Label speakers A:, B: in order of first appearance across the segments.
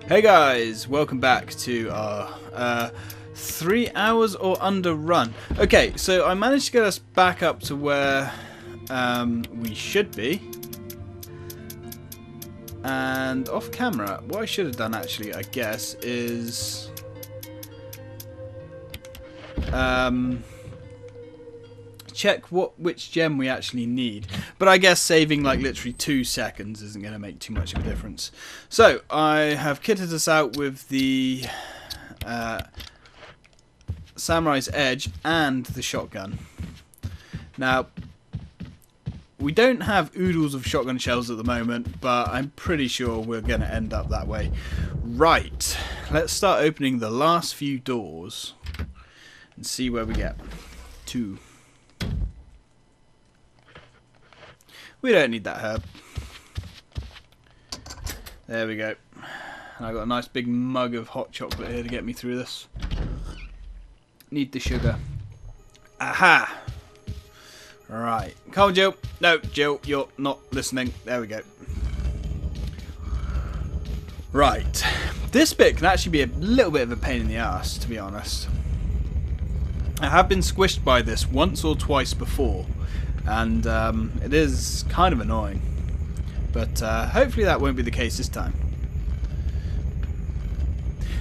A: Hey guys, welcome back to our 3 hours or under run. Okay, so I managed to get us back up to where we should be. And off camera, what I should have done actually, I guess, is check which gem we actually need. But I guess saving like literally 2 seconds isn't going to make too much of a difference. So I have kitted us out with the Samurai's Edge and the shotgun. Now, we don't have oodles of shotgun shells at the moment, but I'm pretty sure we're going to end up that way. Right, let's start opening the last few doors and see where we get to. We don't need that herb. There we go. And I've got a nice big mug of hot chocolate here to get me through this. Need the sugar. Aha! Right. Come on, Jill. No, Jill, you're not listening. There we go. Right. This bit can actually be a little bit of a pain in the ass, to be honest. I have been squished by this once or twice before. And it is kind of annoying. But hopefully that won't be the case this time.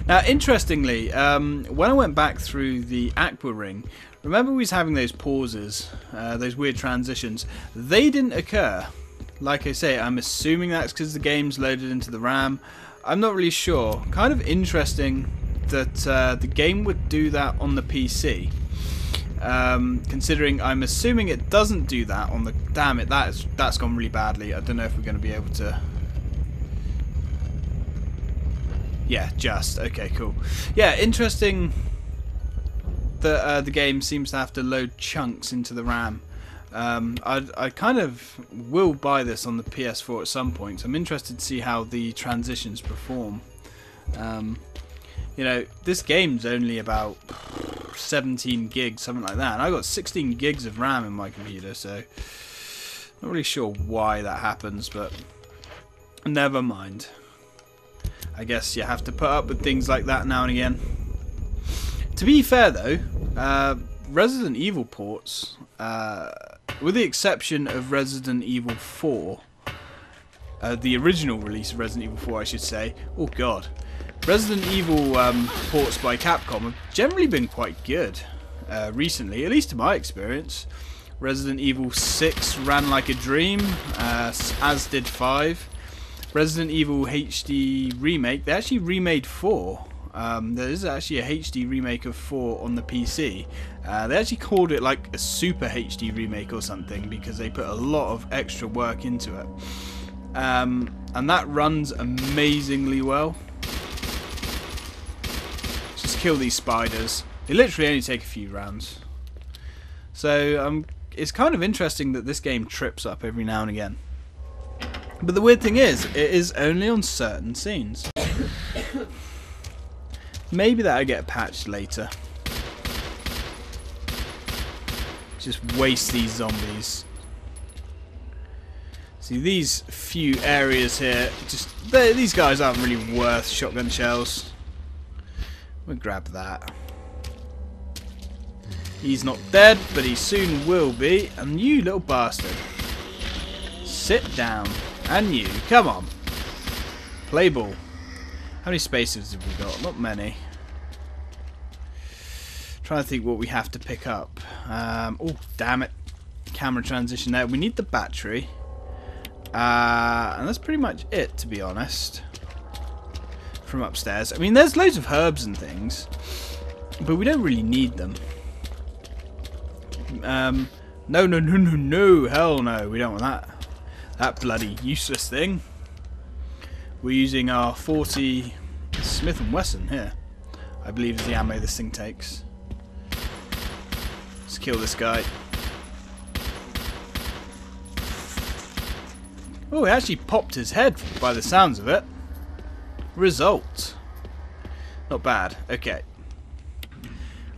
A: Now, interestingly, when I went back through the Aqua Ring, remember we was having those pauses, those weird transitions. They didn't occur. Like I say, I'm assuming that's because the game's loaded into the RAM. I'm not really sure. Kind of interesting that the game would do that on the PC. Considering I'm assuming it doesn't do that on the... Damn it, that's gone really badly. I don't know if we're going to be able to... Yeah, just. Okay, cool. Yeah, interesting that the game seems to have to load chunks into the RAM. I kind of will buy this on the PS4 at some point. So I'm interested to see how the transitions perform. You know, this game's only about 17 gigs, something like that. And I got 16 gigs of RAM in my computer, so not really sure why that happens, but never mind. I guess you have to put up with things like that now and again. To be fair though, Resident Evil ports, with the exception of Resident Evil 4, the original release of Resident Evil 4 I should say, oh god, Resident Evil ports by Capcom have generally been quite good recently, at least in my experience. Resident Evil 6 ran like a dream, as did 5. Resident Evil HD Remake, they actually remade 4. There is actually a HD remake of 4 on the PC. They actually called it like a Super HD remake or something because they put a lot of extra work into it. And that runs amazingly well. Just kill these spiders. They literally only take a few rounds. So it's kind of interesting that this game trips up every now and again. But the weird thing is, it is only on certain scenes. Maybe that'll get patched later. Just waste these zombies. See, these few areas here, these guys aren't really worth shotgun shells. We'll grab that. He's not dead, but he soon will be. And you little bastard. Sit down. And you, come on. Play ball. How many spaces have we got? Not many. Trying to think what we have to pick up. Oh, damn it. Camera transition there. We need the battery. And that's pretty much it, to be honest. From upstairs. I mean, there's loads of herbs and things. But we don't really need them. No. Hell no. We don't want that. That bloody useless thing. We're using our 40 Smith & Wesson here. I believe is the ammo this thing takes. Let's kill this guy. Oh, he actually popped his head by the sounds of it. Result. Not bad. Okay.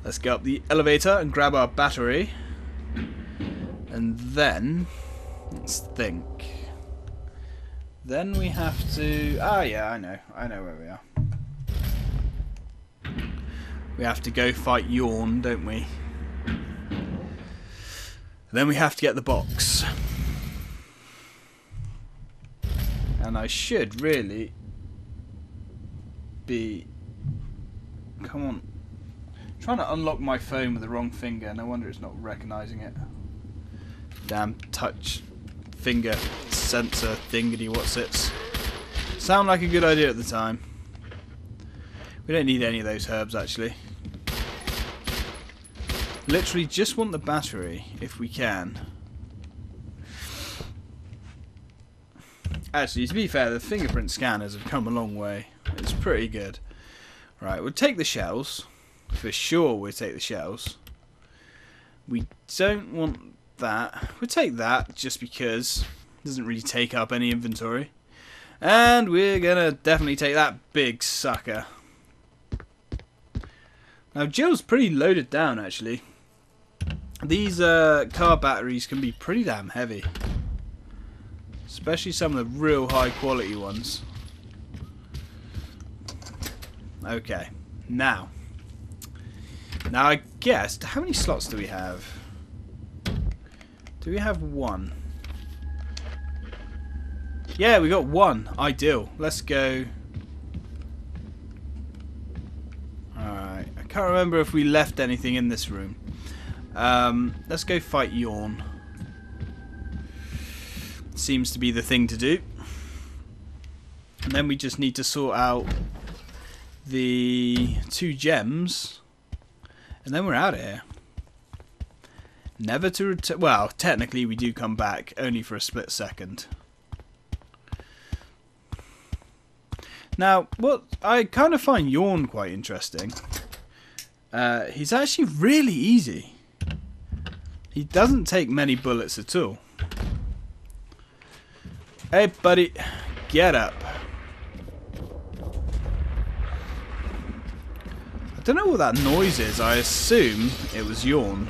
A: Let's go up the elevator and grab our battery. And then let's think. Then we have to... Ah, yeah, I know where we are. We have to go fight Yawn, don't we? Then we have to get the box. And I should really be... Come on. I'm trying to unlock my phone with the wrong finger. No wonder it's not recognising it. Damn touch finger sensor thingity whatsits. Sound like a good idea at the time. We don't need any of those herbs actually. Literally just want the battery if we can. Actually, to be fair, the fingerprint scanners have come a long way. It's pretty good. Right, we'll take the shells. For sure we'll take the shells. We don't want that. We'll take that just because it doesn't really take up any inventory. And we're gonna definitely take that big sucker. Now Jill's pretty loaded down actually. These car batteries can be pretty damn heavy. Especially some of the real high quality ones. Okay, now I guess, how many slots do we have? Do we have one? Yeah, we got one. Ideal. Let's go. Alright, I can't remember if we left anything in this room. Let's go fight Yawn. Seems to be the thing to do. And then we just need to sort out the 2 gems. And then we're out of here. Never to return. Well, technically we do come back, only for a split second. Now, what I kind of find Yawn quite interesting. He's actually really easy. He doesn't take many bullets at all. Hey, buddy, get up. I don't know what that noise is. I assume it was Yawn.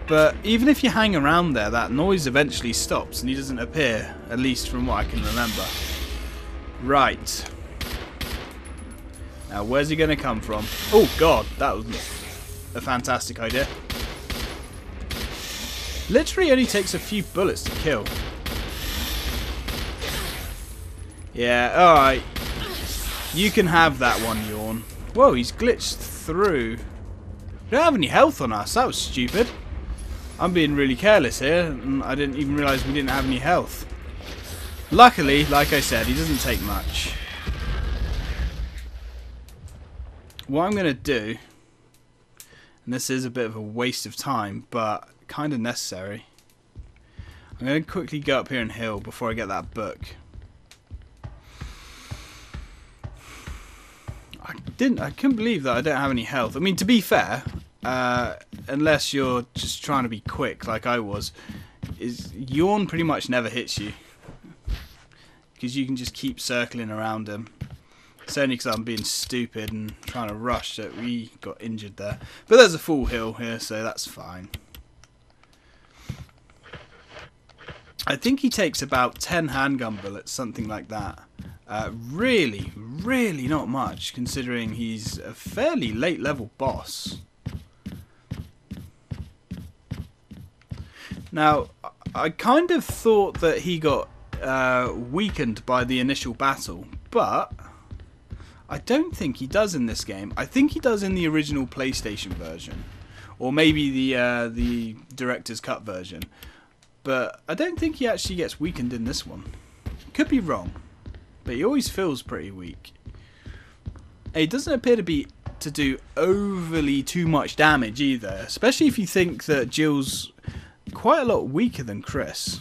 A: But even if you hang around there, that noise eventually stops and he doesn't appear, at least from what I can remember. Right. Now, where's he going to come from? Oh, God, that was a fantastic idea. Literally only takes a few bullets to kill. Yeah, alright. You can have that one, Yawn. Whoa, he's glitched through. We don't have any health on us. That was stupid. I'm being really careless here, and I didn't even realise we didn't have any health. Luckily, like I said, he doesn't take much. What I'm going to do, and this is a bit of a waste of time, but kind of necessary. I'm going to quickly go up here and heal before I get that book. I couldn't believe that I don't have any health. I mean, to be fair, unless you're just trying to be quick like I was, Yawn pretty much never hits you. Because you can just keep circling around him. It's only because I'm being stupid and trying to rush that we got injured there. But there's a full heal here, so that's fine. I think he takes about 10 handgun bullets, something like that. Really, really not much, considering he's a fairly late level boss. Now, I kind of thought that he got weakened by the initial battle, but I don't think he does in this game. I think he does in the original PlayStation version, or maybe the director's cut version. But I don't think he actually gets weakened in this one. Could be wrong, but he always feels pretty weak. He doesn't appear to do overly too much damage either, especially if you think that Jill's quite a lot weaker than Chris.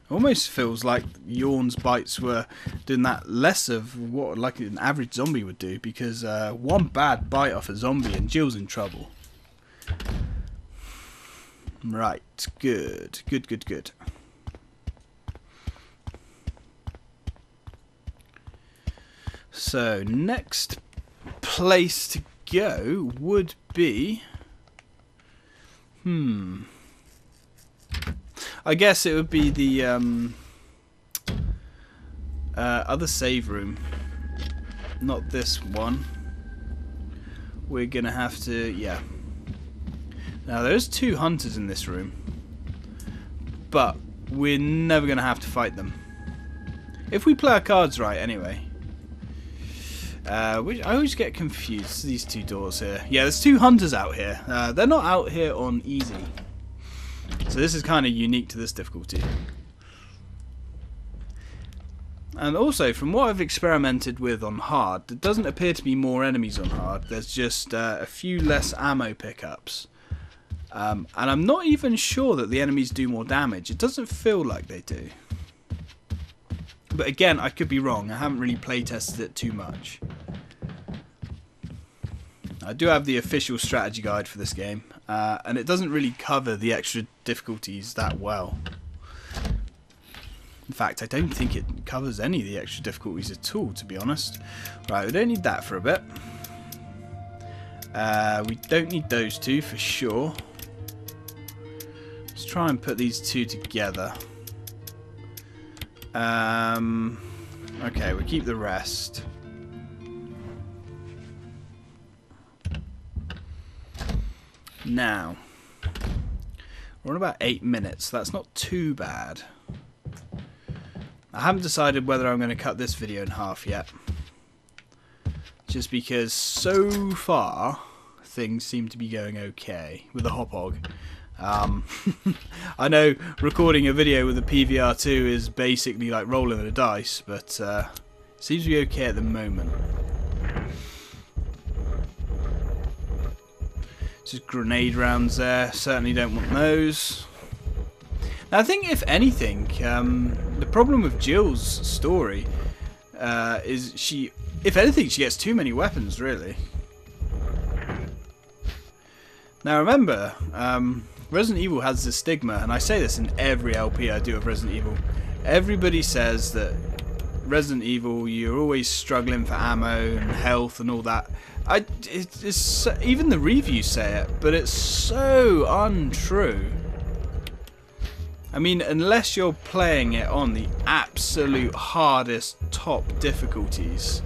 A: Almost feels like Yawn's bites were doing that less of what like an average zombie would do, because one bad bite off a zombie and Jill's in trouble. Right, good. Good. So, next place to go would be... I guess it would be the other save room, not this one. We're gonna have to, yeah. Now there's 2 hunters in this room, but we're never gonna have to fight them if we play our cards right. Anyway, I always get confused. These 2 doors here. Yeah, there's 2 hunters out here. They're not out here on easy, so this is kind of unique to this difficulty. And also, from what I've experimented with on hard, there doesn't appear to be more enemies on hard. There's just a few less ammo pickups. And I'm not even sure that the enemies do more damage. It doesn't feel like they do. But again, I could be wrong. I haven't really playtested it too much. I do have the official strategy guide for this game, and it doesn't really cover the extra difficulties that well. In fact, I don't think it covers any of the extra difficulties at all, to be honest. Right, we don't need that for a bit. We don't need those 2 for sure. Let's try and put these 2 together. Okay, we keep the rest. Now, we're on about 8 minutes. That's not too bad. I haven't decided whether I'm going to cut this video in half yet. Just because so far things seem to be going okay with the Hauppauge. I know recording a video with a PVR2 is basically like rolling the dice, but it seems to be okay at the moment. Just grenade rounds there. Certainly don't want those. Now, I think, if anything, the problem with Jill's story is if anything, she gets too many weapons, really. Now, remember, Resident Evil has this stigma, and I say this in every LP I do of Resident Evil. Everybody says that Resident Evil, you're always struggling for ammo and health and all that. It's even the reviews say it, but it's so untrue. I mean, unless you're playing it on the absolute hardest top difficulties,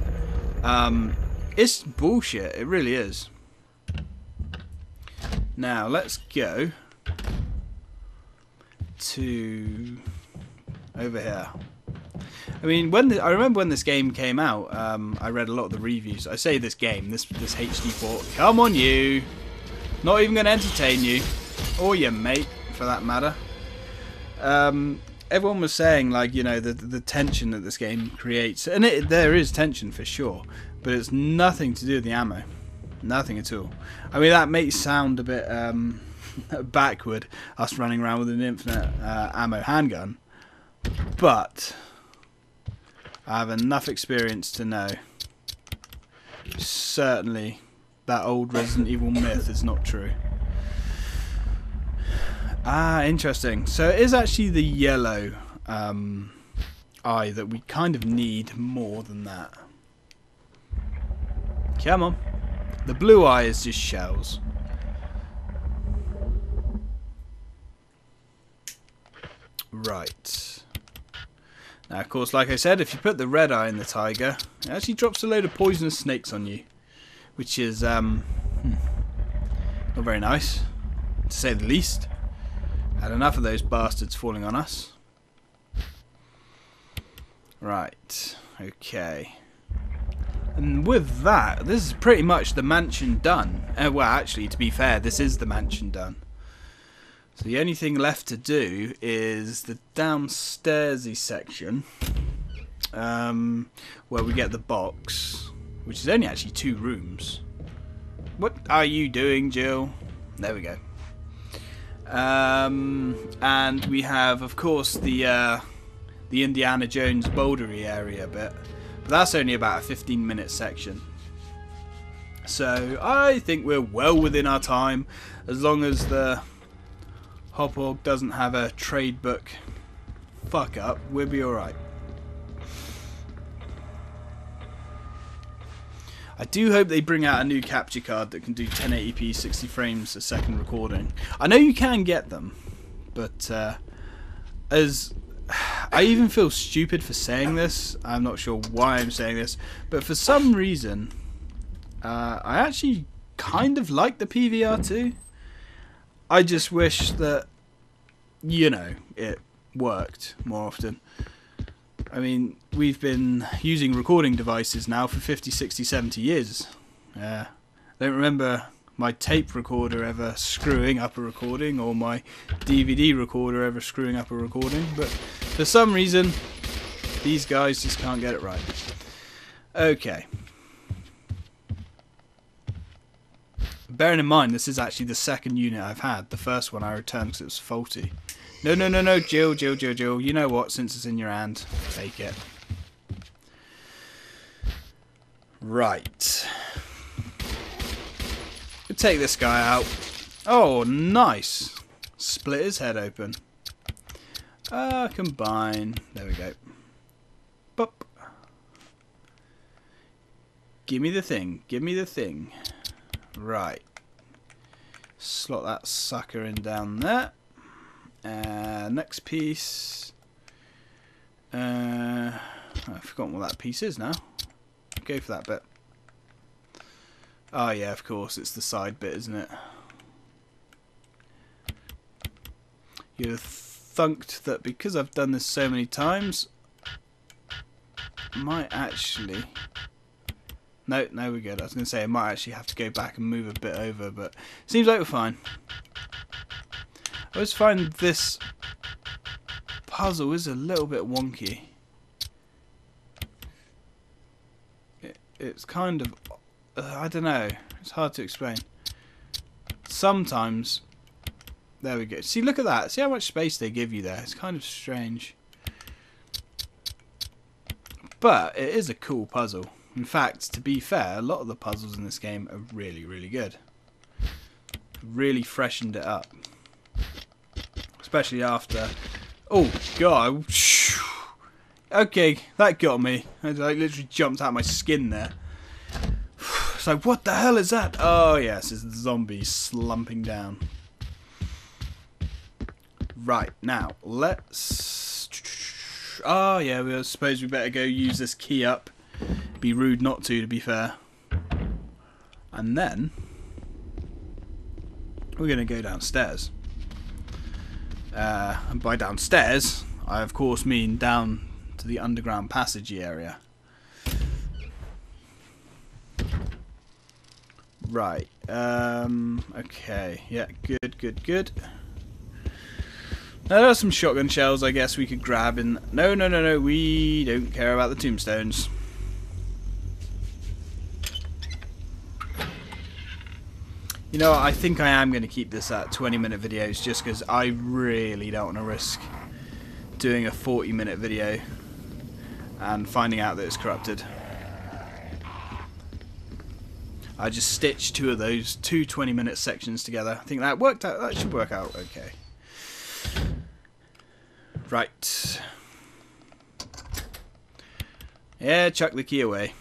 A: it's bullshit. It really is. Now, let's go to over here. I mean, I remember when this game came out, I read a lot of the reviews. I say this game, this HD port. Come on, you! Not even going to entertain you, or your mate, for that matter. Everyone was saying, like, you know, the tension that this game creates, and there is tension for sure, but it's nothing to do with the ammo, nothing at all. I mean, that may sound a bit backward, us running around with an infinite ammo handgun, but I have enough experience to know certainly that old Resident Evil myth is not true. Ah, interesting. So it is actually the yellow eye that we kind of need more than that. Come on. The blue eye is just shells. Right. Now, of course, like I said, if you put the red eye in the tiger, it actually drops a load of poisonous snakes on you, which is not very nice, to say the least. Had enough of those bastards falling on us. Right, okay. And with that, this is pretty much the mansion done. Well, actually, to be fair, this is the mansion done. So the only thing left to do is the downstairsy section, where we get the box, which is only actually 2 rooms. What are you doing, Jill? There we go. And we have, of course, the Indiana Jones bouldery area bit, but that's only about a 15-minute section. So I think we're well within our time, as long as the Hauppauge doesn't have a trade book fuck up, we'll be alright. I do hope they bring out a new capture card that can do 1080p 60 frames a second recording. I know you can get them, but as I even feel stupid for saying this. I'm not sure why I'm saying this, but for some reason, I actually kind of like the PVR2. I just wish that, you know, it worked more often. I mean, we've been using recording devices now for 50, 60, 70 years. I don't remember my tape recorder ever screwing up a recording, or my DVD recorder ever screwing up a recording, but for some reason these guys just can't get it right. Okay, bearing in mind this is actually the second unit I've had. The first one I returned because it was faulty. No, Jill, you know what, since it's in your hand, take it. Right, take this guy out. Oh, nice. Split his head open. Combine. There we go. Bop. Give me the thing. Give me the thing. Right. Slot that sucker in down there. Next piece. I've forgotten what that piece is now. Go for that bit. Oh yeah, of course, it's the side bit, isn't it? You'd have thunked that because I've done this so many times, I might actually... No, we're good. I was going to say I might actually have to go back and move a bit over, but seems like we're fine. I always find this puzzle is a little bit wonky. It's kind of... I don't know. It's hard to explain. Sometimes... There we go. See, look at that. See how much space they give you there. It's kind of strange. But it is a cool puzzle. In fact, to be fair, a lot of the puzzles in this game are really, really good. Really freshened it up. Especially after... Oh, God. Okay, that got me. I literally jumped out of my skin there. It's like, what the hell is that? Oh yes, it's the zombie slumping down. Right, now let's... Oh yeah, I suppose we better go use this key up. Be rude not to be fair. And then we're going to go downstairs. And by downstairs, I of course mean down to the underground passage area. Right, okay, yeah, good. Now there are some shotgun shells I guess we could grab in... No, we don't care about the tombstones. You know what, I think I am going to keep this at 20-minute videos just because I really don't want to risk doing a 40-minute video and finding out that it's corrupted. I just stitched two of those 20-minute sections together. I think that worked out. That should work out okay. Right. Yeah, chuck the key away.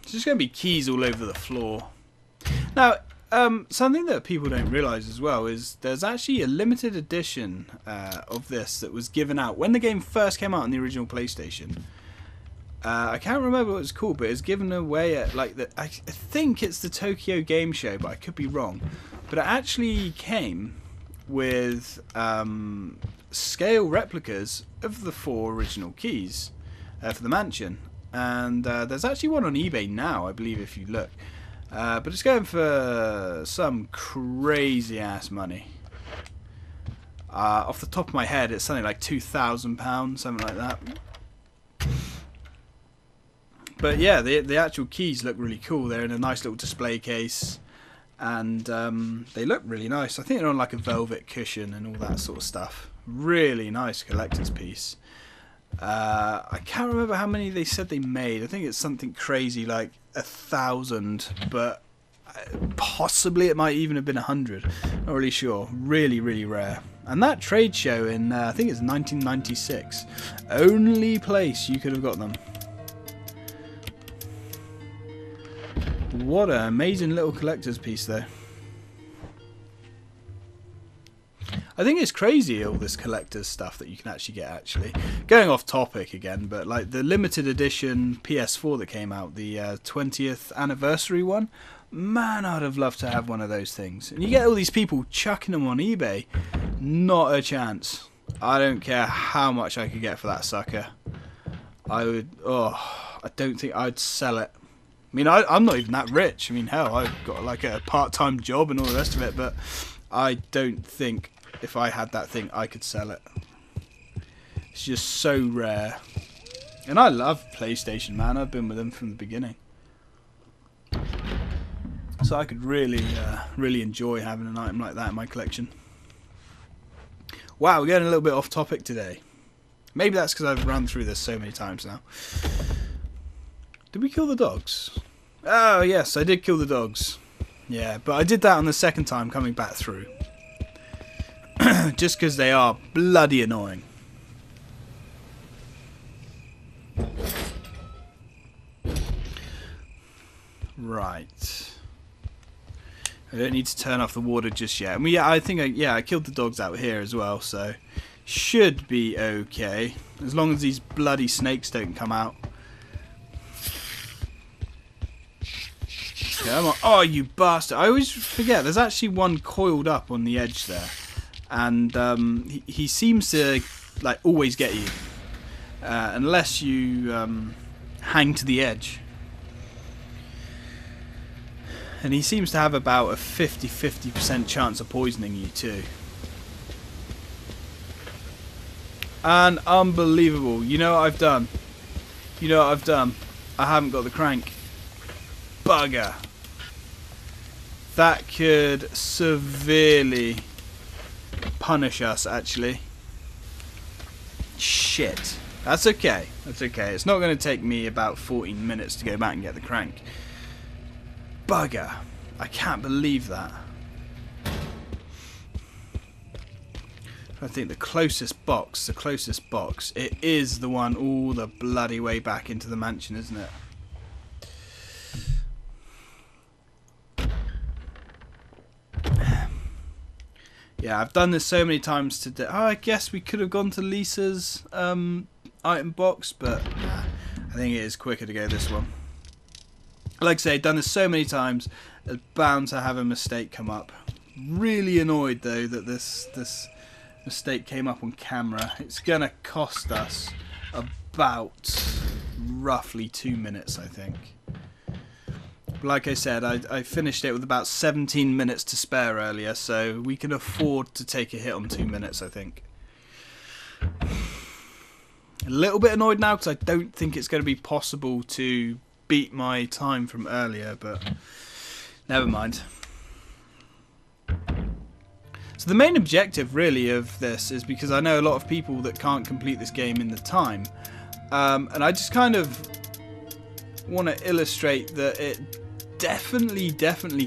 A: There's just going to be keys all over the floor. Now, something that people don't realise as well is there's actually a limited edition of this that was given out when the game first came out on the original PlayStation. I can't remember what it's called, but it's given away at like the... I think it's the Tokyo Game Show, but I could be wrong. But it actually came with scale replicas of the 4 original keys for the mansion. And there's actually one on eBay now, I believe, if you look. But it's going for some crazy ass money. Off the top of my head, it's something like £2,000, something like that. But yeah, the actual keys look really cool. They're in a nice little display case, and they look really nice. I think they're on like a velvet cushion and all that sort of stuff. Really nice collector's piece. I can't remember how many they said they made. I think it's something crazy like 1,000, but possibly it might even have been 100. Not really sure. Really, really rare. And that trade show in I think it's 1996. Only place you could have got them. What an amazing little collector's piece though. I think it's crazy, all this collector's stuff that you can actually get, actually. Going off topic again, but like the limited edition PS4 that came out, the 20th anniversary one, man, I'd have loved to have one of those things. And you get all these people chucking them on eBay. Not a chance. I don't care how much I could get for that sucker. I don't think I'd sell it. I mean, I'm not even that rich. I mean, hell, I've got like a part-time job and all the rest of it, but I don't think if I had that thing I could sell it. It's just so rare. And I love PlayStation, man. I've been with them from the beginning. So I could really, really enjoy having an item like that in my collection. Wow, we're getting a little bit off topic today. Maybe that's because I've run through this so many times now. Did we kill the dogs? Oh, yes, I did kill the dogs. Yeah, but I did that on the second time coming back through. Just because they are bloody annoying. Right. I don't need to turn off the water just yet. I mean, yeah, I think I killed the dogs out here as well, so should be okay. As long as these bloody snakes don't come out. Come on. Oh, you bastard. I always forget, there's actually one coiled up on the edge there. And he seems to like always get you. Unless you hang to the edge. And he seems to have about a 50% chance of poisoning you too. And unbelievable. You know what I've done? You know what I've done? I haven't got the crank. Bugger. That could severely punish us, actually. Shit. That's okay. That's okay. It's not going to take me about 14 minutes to go back and get the crank. Bugger. I can't believe that. I think the closest box, it is the one all the bloody way back into the mansion, isn't it? Yeah, I've done this so many times today. Oh, I guess we could have gone to Lisa's item box, but nah, I think it is quicker to go this one. Like I say, done this so many times, it's bound to have a mistake come up. Really annoyed though that this mistake came up on camera. It's gonna cost us about roughly 2 minutes, I think. Like I said, I finished it with about 17 minutes to spare earlier, so we can afford to take a hit on 2 minutes, I think. A little bit annoyed now because I don't think it's going to be possible to beat my time from earlier, but never mind. So the main objective really of this is because I know a lot of people that can't complete this game in the time, and I just kind of want to illustrate that it definitely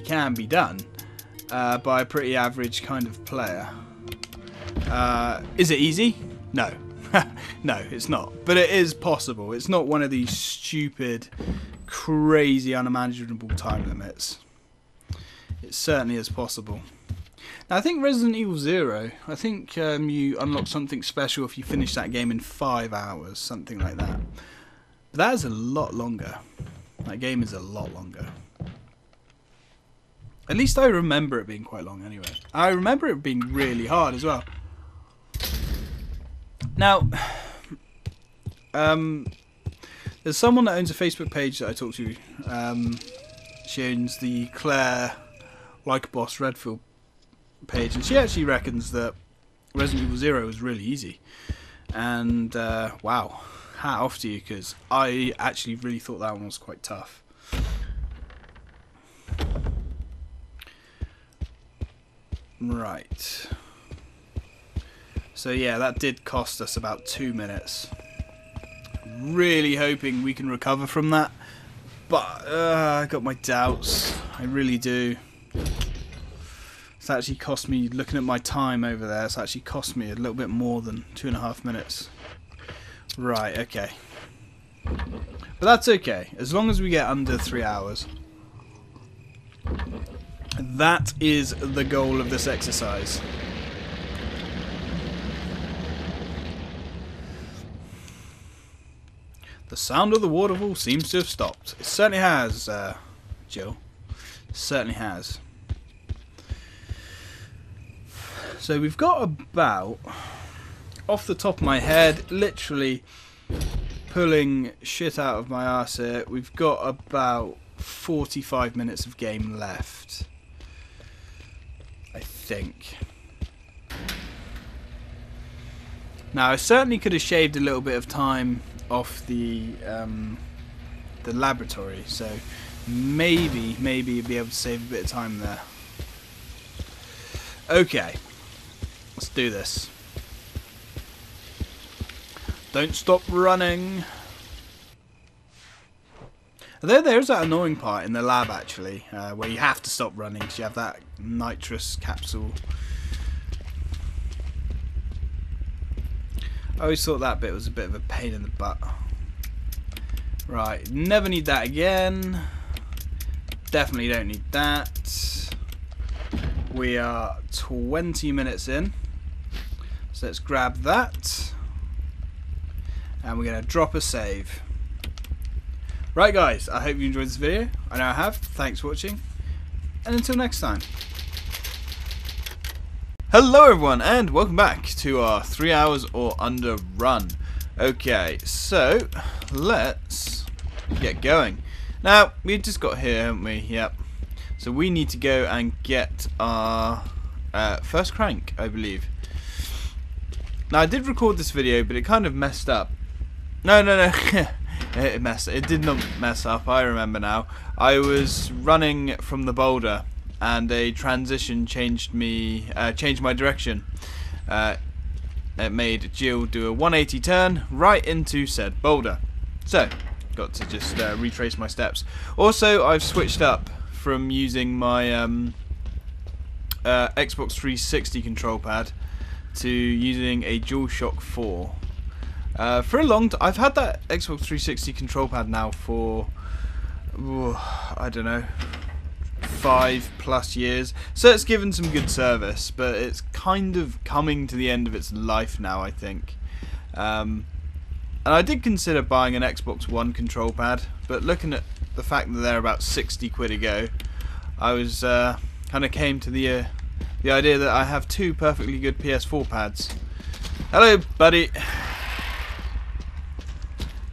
A: can be done by a pretty average kind of player. Is it easy? No. No, it's not. But it is possible. It's not one of these stupid, crazy, unimaginable time limits. It certainly is possible. Now, I think Resident Evil 0, I think you unlock something special if you finish that game in 5 hours, something like that. But that is a lot longer. That game is a lot longer. At least I remember it being quite long anyway. I remember it being really hard as well. Now, there's someone that owns a Facebook page that I talked to. She owns the Claire Like Boss Redfield page, and she actually reckons that Resident Evil 0 is really easy. And wow, hat off to you, because I actually really thought that one was quite tough. Right. So yeah, that did cost us about 2 minutes. Really hoping we can recover from that, but I got my doubts. I really do. It's actually cost me, looking at my time over there, it's actually cost me a little bit more than 2.5 minutes. Right, okay. But that's okay, as long as we get under 3 hours. That is the goal of this exercise. The sound of the waterfall seems to have stopped. It certainly has, Jill. It certainly has. So we've got about, off the top of my head, literally pulling shit out of my arse here, we've got about 45 minutes of game left. I think. Now I certainly could have shaved a little bit of time off the laboratory, so maybe you'd be able to save a bit of time there. Okay, let's do this. Don't stop running. Although there's that annoying part in the lab actually, where you have to stop running because you have that nitrous capsule. I always thought that bit was a bit of a pain in the butt. Right, never need that again. Definitely don't need that. We are 20 minutes in. So let's grab that. And we're going to drop a save. Right guys, I hope you enjoyed this video. I know I have. Thanks for watching. And until next time. Hello everyone and welcome back to our 3 hours or under run. Okay, so let's get going. Now, we just got here, haven't we? Yep. So we need to go and get our first crank, I believe. Now I did record this video, but it kind of messed up. No. It did not mess up, I remember now. I was running from the boulder and a transition changed my direction. It made Jill do a 180 turn right into said boulder. So, got to just retrace my steps. Also, I've switched up from using my Xbox 360 control pad to using a DualShock 4. For a long time, I've had that Xbox 360 control pad now for, I don't know, 5+ years. So it's given some good service, but it's kind of coming to the end of its life now, I think. And I did consider buying an Xbox One control pad, but looking at the fact that they're about 60 quid a go, I was kind of came to the idea that I have two perfectly good PS4 pads. Hello, buddy.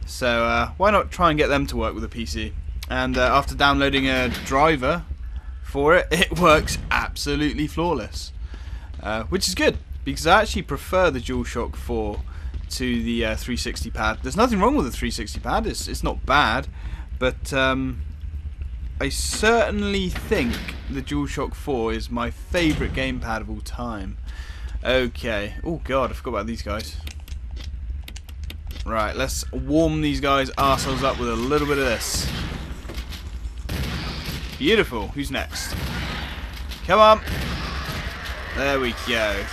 A: So why not try and get them to work with a PC? And after downloading a driver for it, it works absolutely flawless, which is good because I actually prefer the DualShock 4 to the 360 pad. There's nothing wrong with the 360 pad. It's not bad, but I certainly think the DualShock 4 is my favourite gamepad of all time. Okay. Oh god, I forgot about these guys. Right, let's warm these guys' arseholes up with a little bit of this. Beautiful. Who's next? Come on. There we go.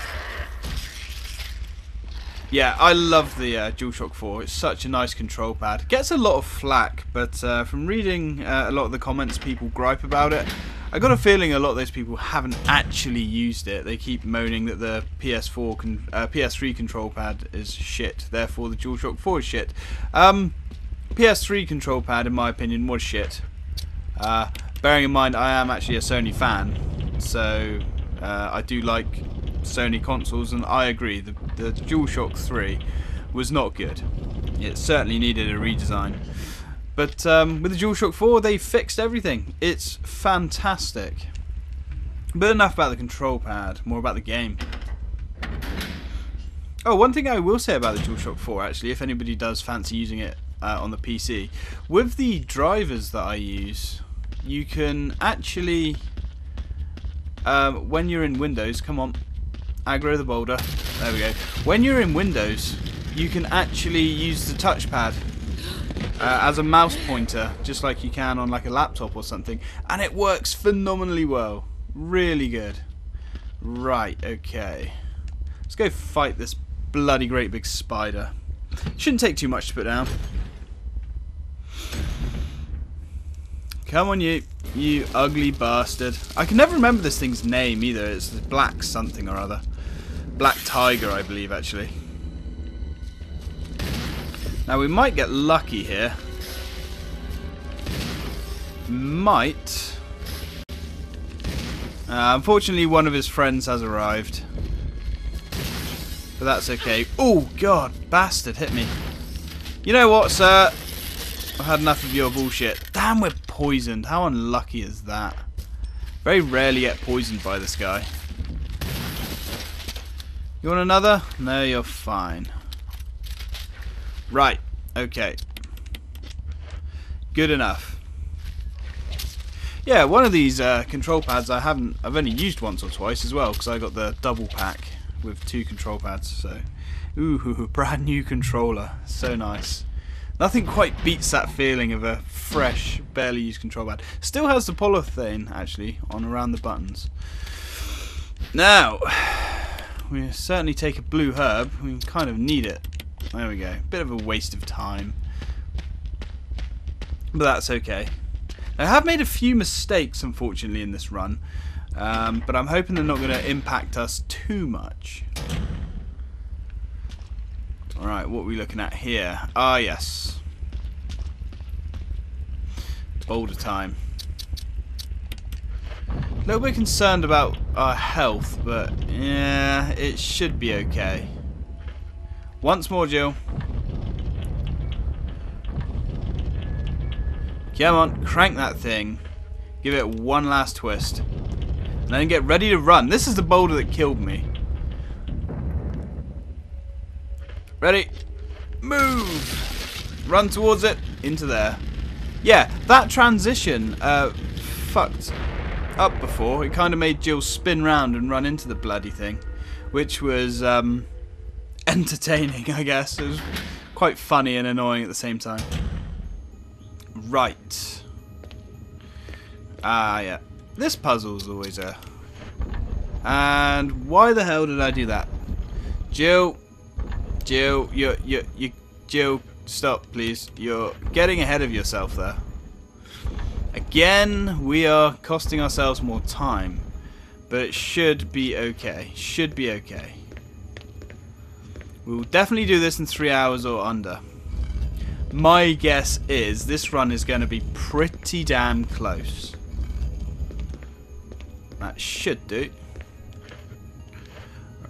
A: Yeah, I love the DualShock 4. It's such a nice control pad. Gets a lot of flack, but from reading a lot of the comments people gripe about it, I got a feeling a lot of those people haven't actually used it. They keep moaning that the PS3 control pad is shit, therefore the DualShock 4 is shit. PS3 control pad, in my opinion, was shit. Bearing in mind I am actually a Sony fan, so I do like Sony consoles, and I agree, the DualShock 3 was not good. It certainly needed a redesign. But with the DualShock 4 they fixed everything. It's fantastic. But enough about the control pad, more about the game. Oh, one thing I will say about the DualShock 4 actually, if anybody does fancy using it on the PC, with the drivers that I use, you can actually, when you're in Windows, come on, aggro the boulder, there we go. When you're in Windows, you can actually use the touchpad as a mouse pointer, just like you can on like a laptop or something, and it works phenomenally well. Really good. Right, okay. Let's go fight this bloody great big spider. Shouldn't take too much to put down. Come on, you ugly bastard. I can never remember this thing's name either. It's Black something or other. Black Tiger, I believe, actually. Now we might get lucky here. Might. Unfortunately, one of his friends has arrived. But that's okay. Oh, God. Bastard hit me. You know what, sir? I've had enough of your bullshit. Damn, we're poisoned. How unlucky is that? Very rarely get poisoned by this guy. You want another? No, you're fine. Right. Okay. Good enough. Yeah, one of these control pads I've only used once or twice as well, because I got the double pack with 2 control pads. So, ooh, brand new controller, so nice. Nothing quite beats that feeling of a fresh, barely used control pad. Still has the polythene actually on around the buttons. Now, we certainly take a blue herb. We kind of need it. There we go. Bit of a waste of time, but that's okay. I have made a few mistakes, unfortunately, in this run, but I'm hoping they're not going to impact us too much. Alright, what are we looking at here? Ah, yes. Boulder time. A little bit concerned about our health, but yeah, it should be okay. Once more, Jill. Come on, crank that thing. Give it one last twist. And then get ready to run. This is the boulder that killed me. Ready? Move! Run towards it. Into there. Yeah, that transition fucked up before. It kind of made Jill spin round and run into the bloody thing. Which was entertaining, I guess. It was quite funny and annoying at the same time. Right. Ah, yeah. This puzzle's always a... And why the hell did I do that? Jill, Jill, stop, please. You're getting ahead of yourself there. Again, we are costing ourselves more time, but it should be okay. Should be okay. We'll definitely do this in 3 hours or under. My guess is this run is going to be pretty damn close. That should do.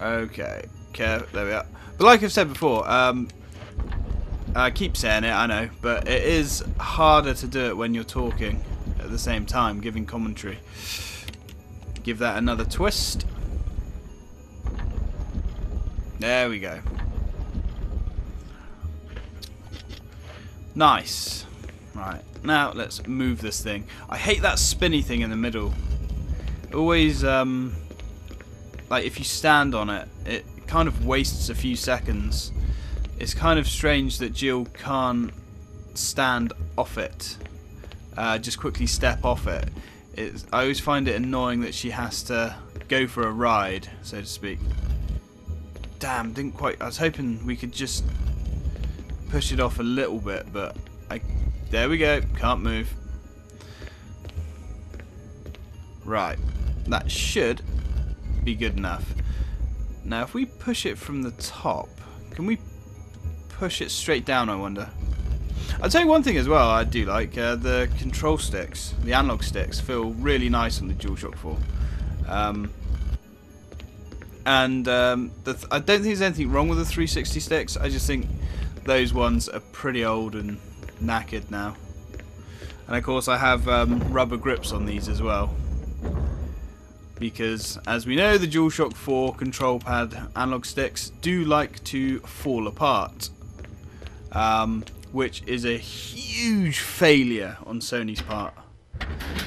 A: Okay, there we are. But like I've said before, I keep saying it, I know, but it is harder to do it when you're talking at the same time, giving commentary. Give that another twist. There we go. Nice. Right, now let's move this thing. I hate that spinny thing in the middle. Always, like if you stand on it, it kind of wastes a few seconds. It's kind of strange that Jill can't stand off it. Just quickly step off it. I always find it annoying that she has to go for a ride, so to speak. Damn, didn't quite... I was hoping we could just push it off a little bit, but there we go. Can't move. Right. That should be good enough. Now, if we push it from the top, can we push it straight down, I wonder? I'll tell you one thing as well I do like. The control sticks, the analog sticks, feel really nice on the DualShock 4. I don't think there's anything wrong with the 360 sticks. I just think those ones are pretty old and knackered now. And of course I have rubber grips on these as well. Because, as we know, the DualShock 4 control pad analog sticks do like to fall apart. Which is a huge failure on Sony's part.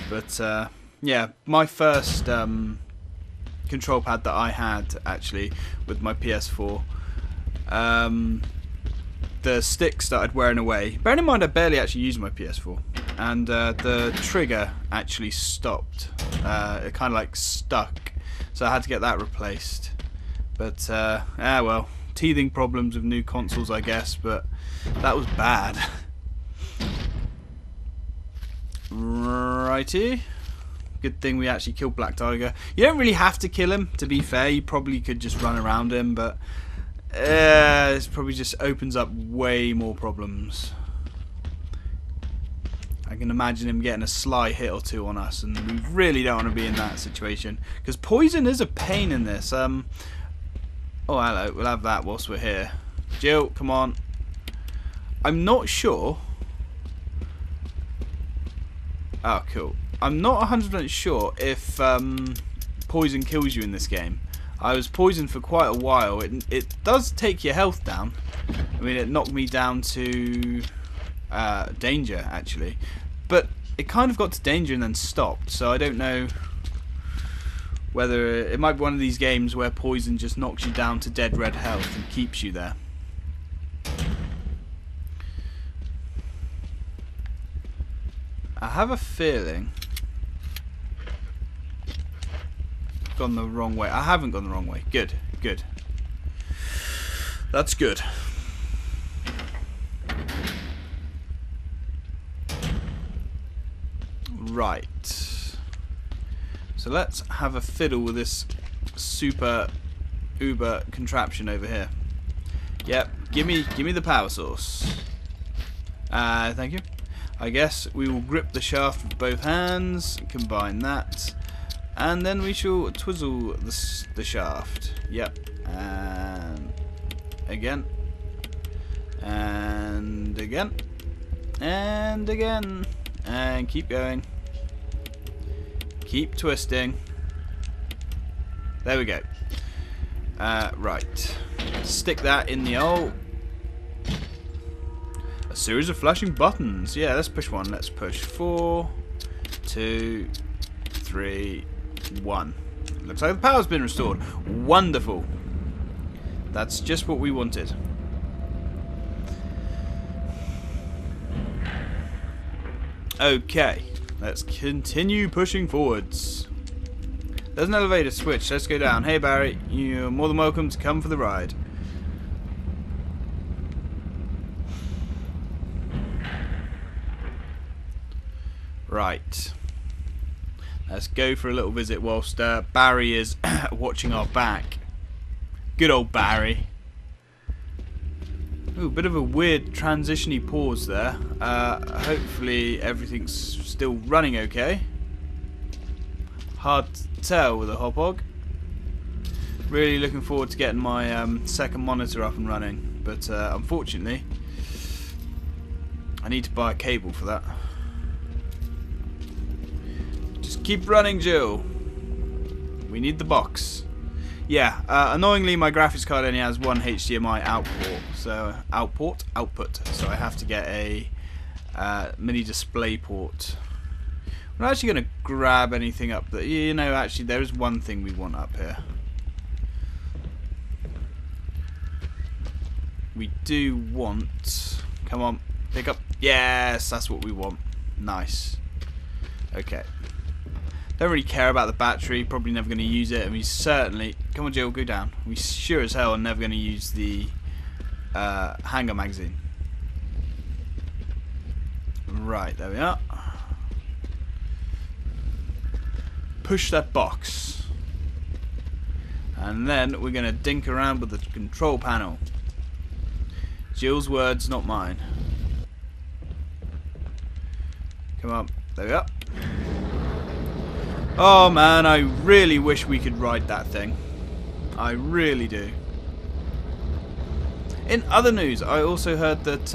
A: But, yeah, my first control pad that I had, actually, with my PS4, the stick started wearing away. Bearing in mind I barely actually used my PS4. And the trigger actually stopped. It kind of like stuck. So I had to get that replaced. But, well, teething problems with new consoles, I guess. But that was bad. Righty. Good thing we actually killed Black Tiger. You don't really have to kill him, to be fair. You probably could just run around him, but This probably just opens up way more problems. I can imagine him getting a sly hit or two on us, and we really don't want to be in that situation. Because poison is a pain in this. Oh, hello. We'll have that whilst we're here. Jill, come on. I'm not sure. Oh, cool. I'm not 100% sure if poison kills you in this game. I was poisoned for quite a while. It does take your health down. I mean, it knocked me down to danger, actually. But it kind of got to danger and then stopped. So I don't know whether it might be one of these games where poison just knocks you down to dead red health and keeps you there. I have a feeling I've gone the wrong way. I haven't gone the wrong way. Good, good. That's good. Right. So let's have a fiddle with this super uber contraption over here. Yep, give me the power source. Thank you. I guess we will grip the shaft with both hands, combine that, and then we shall twizzle the shaft. Yep, and again, and again, and again, and keep going. Keep twisting. There we go. Right. Stick that in the hole. A series of flashing buttons. Yeah, let's push one. Let's push 4, 2, 3, 1. Looks like the power's been restored. Wonderful. That's just what we wanted. Okay. Let's continue pushing forwards. There's an elevator switch. Let's go down. Hey Barry, you're more than welcome to come for the ride. Right. Let's go for a little visit whilst Barry is watching our back. Good old Barry. Ooh, bit of a weird transition-y pause there. Hopefully everything's still running okay. Hard to tell with a Hauppauge. Really looking forward to getting my second monitor up and running, but unfortunately I need to buy a cable for that. Just keep running, Jill. We need the box. Yeah, annoyingly my graphics card only has one HDMI output, so I have to get a mini display port. I'm not actually going to grab anything up there. You know, actually there is one thing we want up here. We do want... Come on, pick up. Yes, that's what we want. Nice. Okay. Don't really care about the battery, probably never going to use it, and we certainly... Come on Jill, go down. We sure as hell are never going to use the hanger magazine. Right, there we are. Push that box. And then we're going to dink around with the control panel. Jill's words, not mine. Come on, there we are. Oh man, I really wish we could ride that thing. I really do. In other news, I also heard that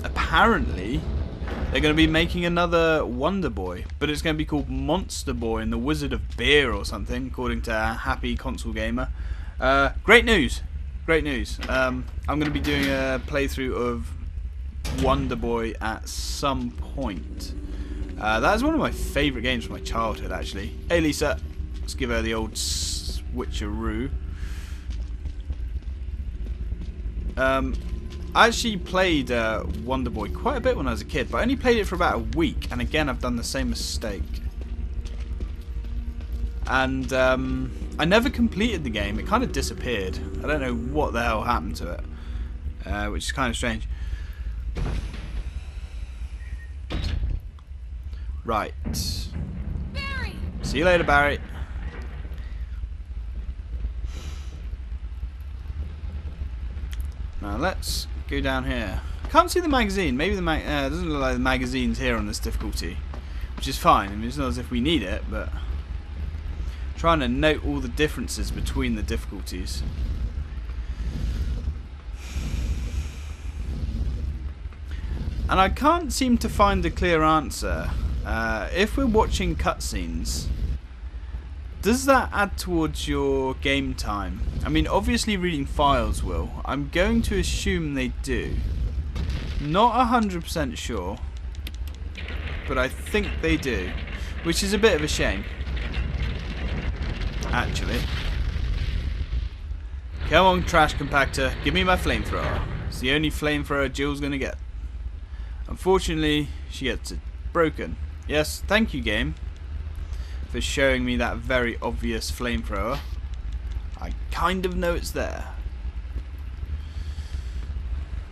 A: apparently they're going to be making another Wonder Boy, but it's going to be called Monster Boy and the Wizard of Beer or something, according to Happy Console Gamer. Great news. Great news. I'm going to be doing a playthrough of Wonder Boy at some point. That is one of my favourite games from my childhood, actually. Hey Lisa, let's give her the old switcheroo. I actually played Wonder Boy quite a bit when I was a kid, but I only played it for about a week, and again I've done the same mistake. And I never completed the game. It kind of disappeared. I don't know what the hell happened to it, which is kind of strange. Right.
B: Barry!
A: See you later, Barry. . Now let's go down here. I can't see the magazine. Maybe the it doesn't look like the magazine's here on this difficulty, which is fine. I mean, it's not as if we need it, but trying to note all the differences between the difficulties. And I can't seem to find a clear answer. If we're watching cutscenes, does that add towards your game time? I mean, obviously reading files will. I'm going to assume they do. Not 100% sure, but I think they do, which is a bit of a shame, actually. Come on, trash compactor, give me my flamethrower. It's the only flamethrower Jill's gonna get. Unfortunately, she gets it broken. Yes, thank you, game, for showing me that very obvious flamethrower. I kind of know it's there.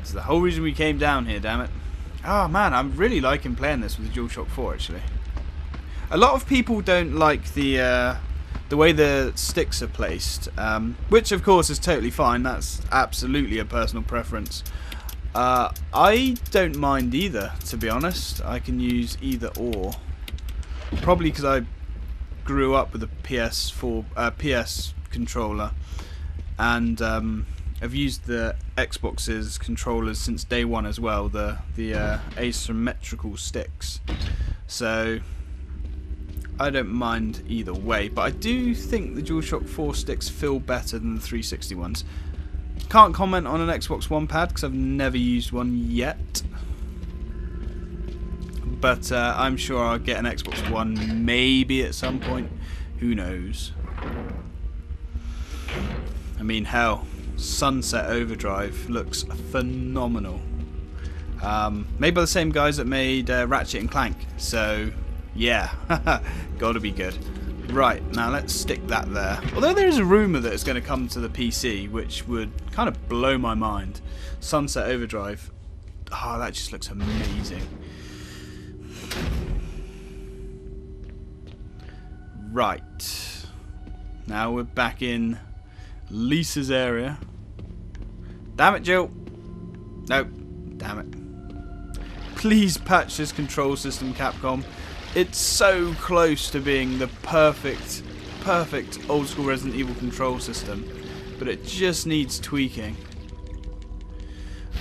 A: It's the whole reason we came down here, damn it. Oh man, I'm really liking playing this with the DualShock 4 actually. A lot of people don't like the way the sticks are placed, which of course is totally fine. That's absolutely a personal preference. I don't mind either, to be honest. I can use either or. Probably because I grew up with a PS controller, and I've used the Xbox's controllers since day one as well, the asymmetrical sticks. So I don't mind either way, but I do think the DualShock 4 sticks feel better than the 360 ones. Can't comment on an Xbox One pad because I've never used one yet, but I'm sure I'll get an Xbox One maybe at some point. Who knows? I mean, hell, Sunset Overdrive looks phenomenal. Made by the same guys that made Ratchet and Clank, so yeah, gotta be good. Right, now let's stick that there. Although there is a rumour that it's going to come to the PC, which would kind of blow my mind. Sunset Overdrive. Oh, that just looks amazing. Right. Now we're back in Lisa's area. Damn it, Jill. Nope. Damn it. Please patch this control system, Capcom. It's so close to being the perfect old school Resident Evil control system, but it just needs tweaking.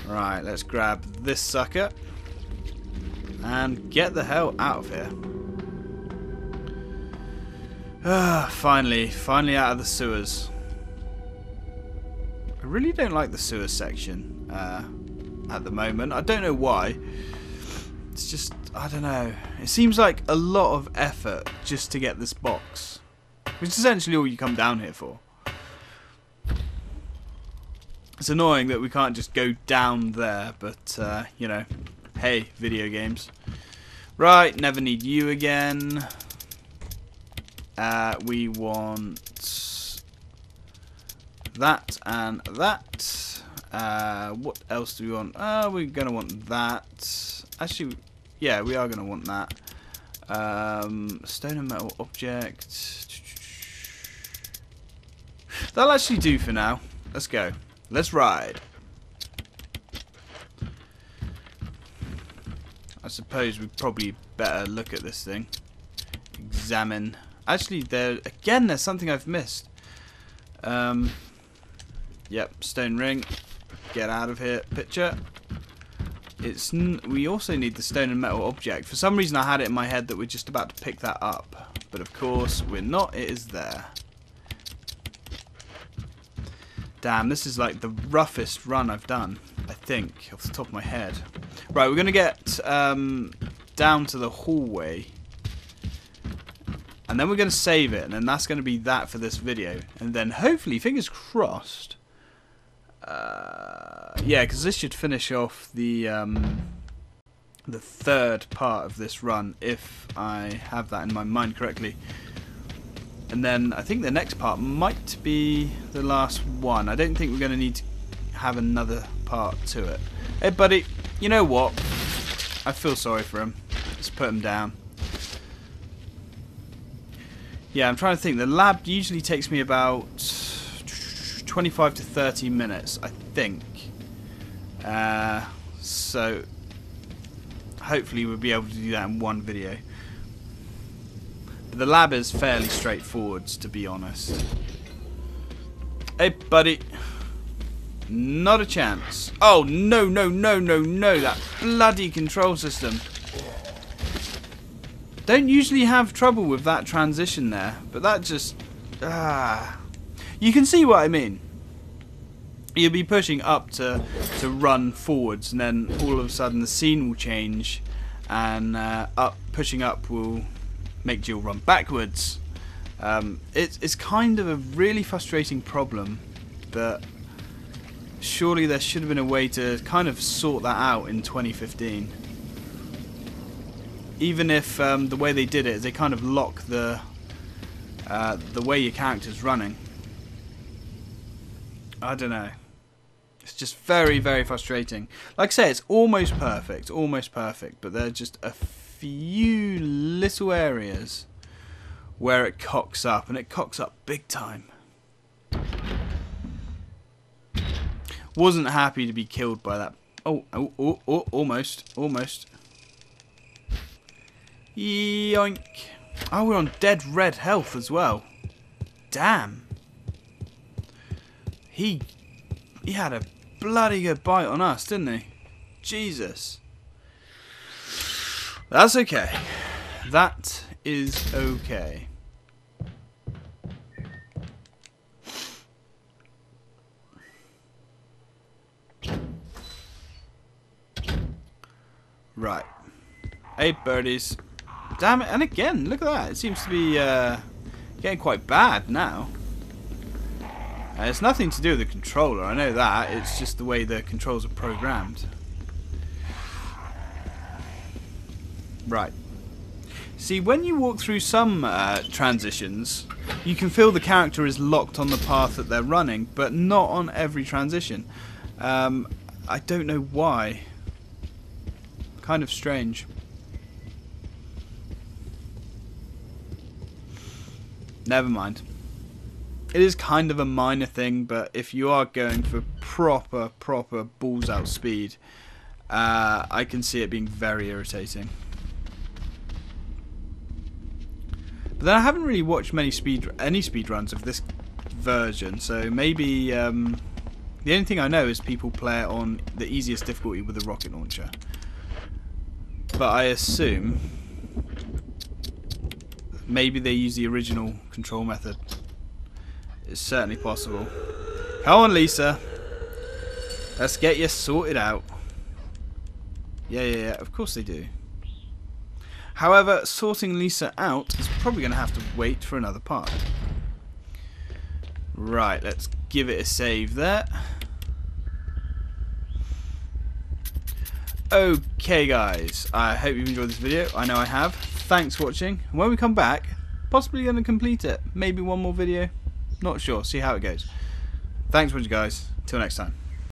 A: Right, let's grab this sucker and get the hell out of here. Finally out of the sewers. I really don't like the sewer section at the moment. I don't know why. It's just, I don't know. It seems like a lot of effort just to get this box, which is essentially all you come down here for. It's annoying that we can't just go down there, but you know, hey, video games. Right, never need you again. We want that and that. What else do we want? We're gonna want that. Actually, yeah, we are gonna want that. Stone and metal object. That'll actually do for now. Let's go. Let's ride. I suppose we'd probably better look at this thing. Examine. Actually, there's something I've missed. Yep, stone ring. Get out of here. Picture. We also need the stone and metal object. For some reason I had it in my head that we're just about to pick that up. But of course we're not. It is there. Damn, this is like the roughest run I've done, I think, off the top of my head. Right, we're going to get down to the hallway. And then we're going to save it. And then that's going to be that for this video. And then hopefully, fingers crossed. Yeah, because this should finish off the third part of this run, if I have that in my mind correctly. And then I think the next part might be the last one. I don't think we're going to need to have another part to it. Hey, buddy, you know what? I feel sorry for him. Let's put him down. Yeah, I'm trying to think. The lab usually takes me about 25 to 30 minutes, I think. So hopefully we'll be able to do that in one video. But the lab is fairly straightforward, to be honest. Hey, buddy. Not a chance. Oh, no, no, no, no, no. That bloody control system. Don't usually have trouble with that transition there, but that just... You can see what I mean. You'll be pushing up to run forwards, and then all of a sudden the scene will change, and pushing up will make Jill run backwards. It's kind of a really frustrating problem that surely there should have been a way to kind of sort that out in 2015. Even if the way they did it is they kind of lock the way your character's running. I don't know. It's just very, very frustrating. Like I say, it's almost perfect, but there are just a few little areas where it cocks up, and it cocks up big time. Wasn't happy to be killed by that. Oh, almost. Yoink. Oh, we're on dead red health as well. Damn. He had a bloody good bite on us, didn't he? Jesus. That's okay. That is okay. Right. Hey, birdies. Damn it. And again, look at that. It seems to be getting quite bad now. It's nothing to do with the controller, I know that. It's just the way the controls are programmed. Right. See, when you walk through some transitions, you can feel the character is locked on the path that they're running, but not on every transition. I don't know why. Kind of strange. Never mind. It is kind of a minor thing, but if you are going for proper balls out speed, I can see it being very irritating. But then I haven't really watched any speedruns of this version, so maybe the only thing I know is people play it on the easiest difficulty with the rocket launcher. But I assume maybe they use the original control method. It's certainly possible. Come on, Lisa. Let's get you sorted out. Yeah, of course they do. However, sorting Lisa out is probably going to have to wait for another part. Right, let's give it a save there. Okay, guys. I hope you've enjoyed this video. I know I have. Thanks for watching. And when we come back, possibly going to complete it. Maybe one more video. Not sure. See how it goes. Thanks for watching, guys. Till next time.